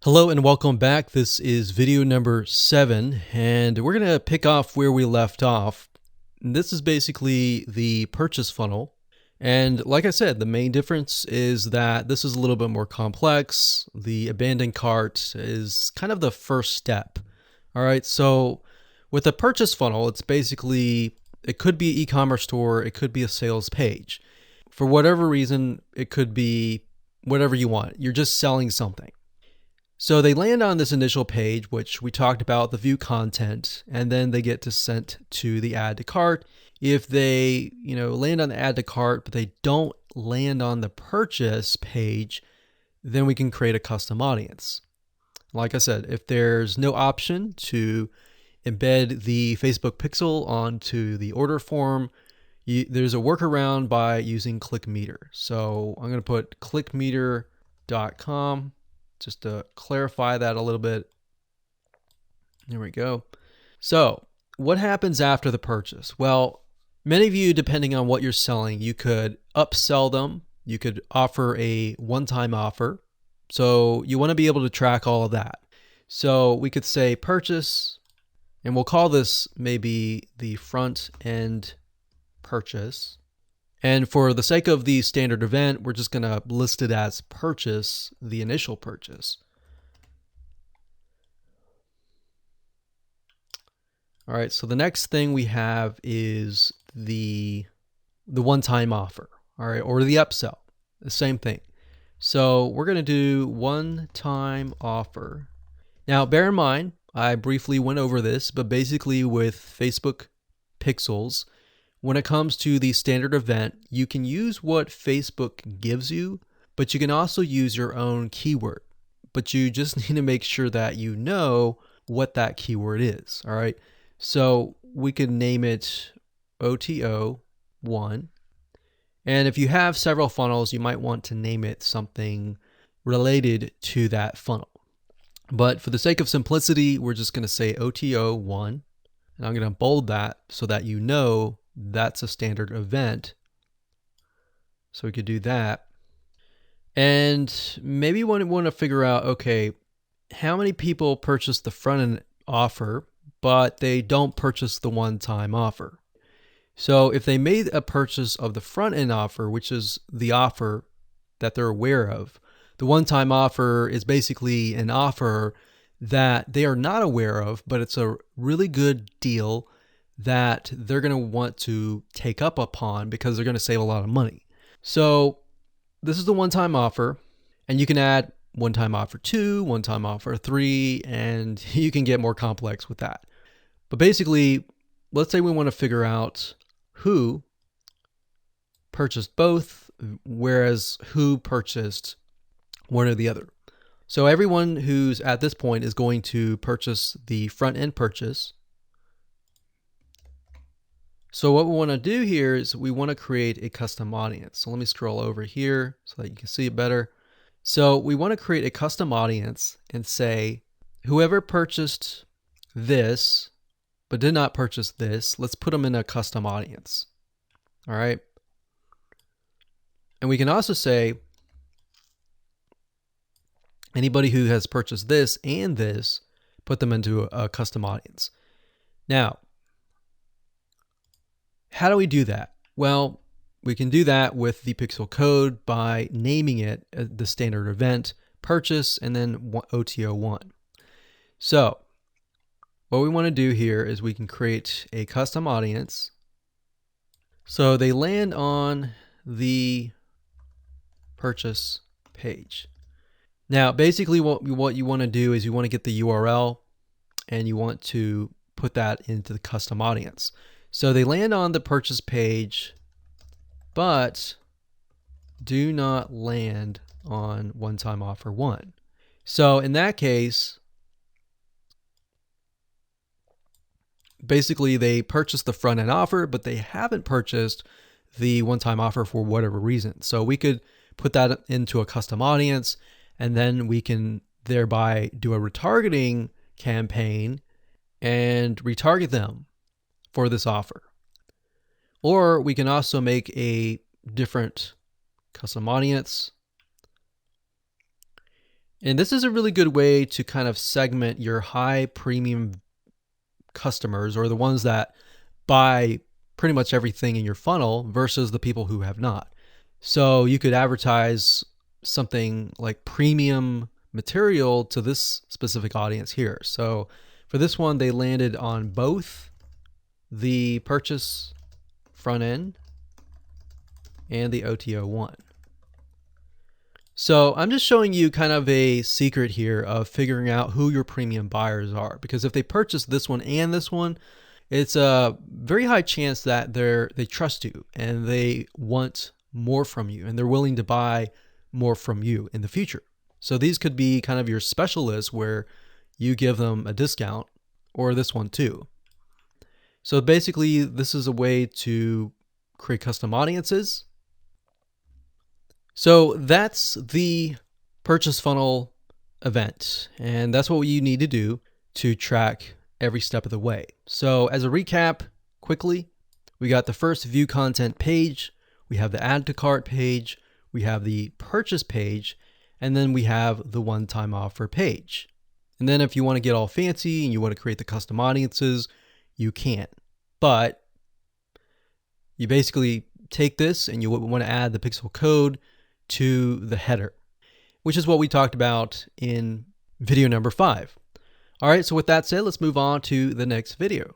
Hello and welcome back. This is video number 7, and we're going to pick off where we left off. This is basically the purchase funnel. And like I said, the main difference is that this is a little bit more complex. The abandoned cart is kind of the first step. All right, so with a purchase funnel, it's basically, it could be an e-commerce store, it could be a sales page. For whatever reason, it could be whatever you want. You're just selling something. So they land on this initial page, which we talked about, the view content, and then they get sent to the add to cart. If they, land on the add to cart, but they don't land on the purchase page, then we can create a custom audience. Like I said, if there's no option to embed the Facebook pixel onto the order form, there's a workaround by using ClickMeter. So I'm going to put clickmeter.com. just to clarify that a little bit. There we go. So what happens after the purchase? Well, many of you, depending on what you're selling, you could upsell them. You could offer a one-time offer. So you want to be able to track all of that. So we could say purchase, and we'll call this maybe the front end purchase. And for the sake of the standard event, we're just going to list it as purchase, the initial purchase. All right, so the next thing we have is the one-time offer, all right, or the upsell, the same thing. So we're going to do one-time offer. Now, bear in mind, I briefly went over this, but basically with Facebook pixels, when it comes to the standard event, you can use what Facebook gives you, but you can also use your own keyword. But you just need to make sure that you know what that keyword is, all right? So we could name it OTO1. And if you have several funnels, you might want to name it something related to that funnel. But for the sake of simplicity, we're just going to say OTO1. And I'm going to bold that so that you know that's a standard event. So we could do that. And maybe we want to figure out, okay, how many people purchase the front end offer, but they don't purchase the one-time offer. So if they made a purchase of the front end offer, which is the offer that they're aware of, the one-time offer is basically an offer that they are not aware of, but it's a really good deal that they're going to want to take up upon because they're going to save a lot of money. So this is the one-time offer, and you can add one-time offer 2, one-time offer 3, and you can get more complex with that. But basically, let's say we want to figure out who purchased both, whereas who purchased one or the other. So everyone who's at this point is going to purchase the front-end purchase. So what we want to do here is we want to create a custom audience. So let me scroll over here so that you can see it better. So we want to create a custom audience and say, whoever purchased this, but did not purchase this, let's put them in a custom audience. All right. And we can also say, anybody who has purchased this and this, put them into a custom audience. Now, how do we do that? Well, we can do that with the pixel code by naming it the standard event purchase and then OTO1. So what we want to do here is we can create a custom audience. So they land on the purchase page. Now, basically what you want to do is you want to get the URL and you want to put that into the custom audience. So they land on the purchase page, but do not land on one-time offer 1. So in that case, basically they purchased the front end offer, but they haven't purchased the one-time offer for whatever reason. So we could put that into a custom audience, and then we can thereby do a retargeting campaign and retarget them for this offer. Or we can also make a different custom audience And this is a really good way to kind of segment your high premium customers, or the ones that buy pretty much everything in your funnel, versus the people who have not. So you could advertise something like premium material to this specific audience here. So for this one, they landed on both the purchase front end and the OTO one. So I'm just showing you kind of a secret here of figuring out who your premium buyers are, because if they purchase this one and this one, it's a very high chance that they trust you and they want more from you and they're willing to buy more from you in the future. So these could be kind of your specialists where you give them a discount, or this one too. So basically, this is a way to create custom audiences. So that's the purchase funnel event, and that's what you need to do to track every step of the way. So as a recap, quickly, we got the first view content page, we have the add to cart page, we have the purchase page, and then we have the one-time offer page. And then if you want to get all fancy and you want to create the custom audiences, you can. But you basically take this and you want to add the pixel code to the header, which is what we talked about in video number 5. All right, so with that said, let's move on to the next video.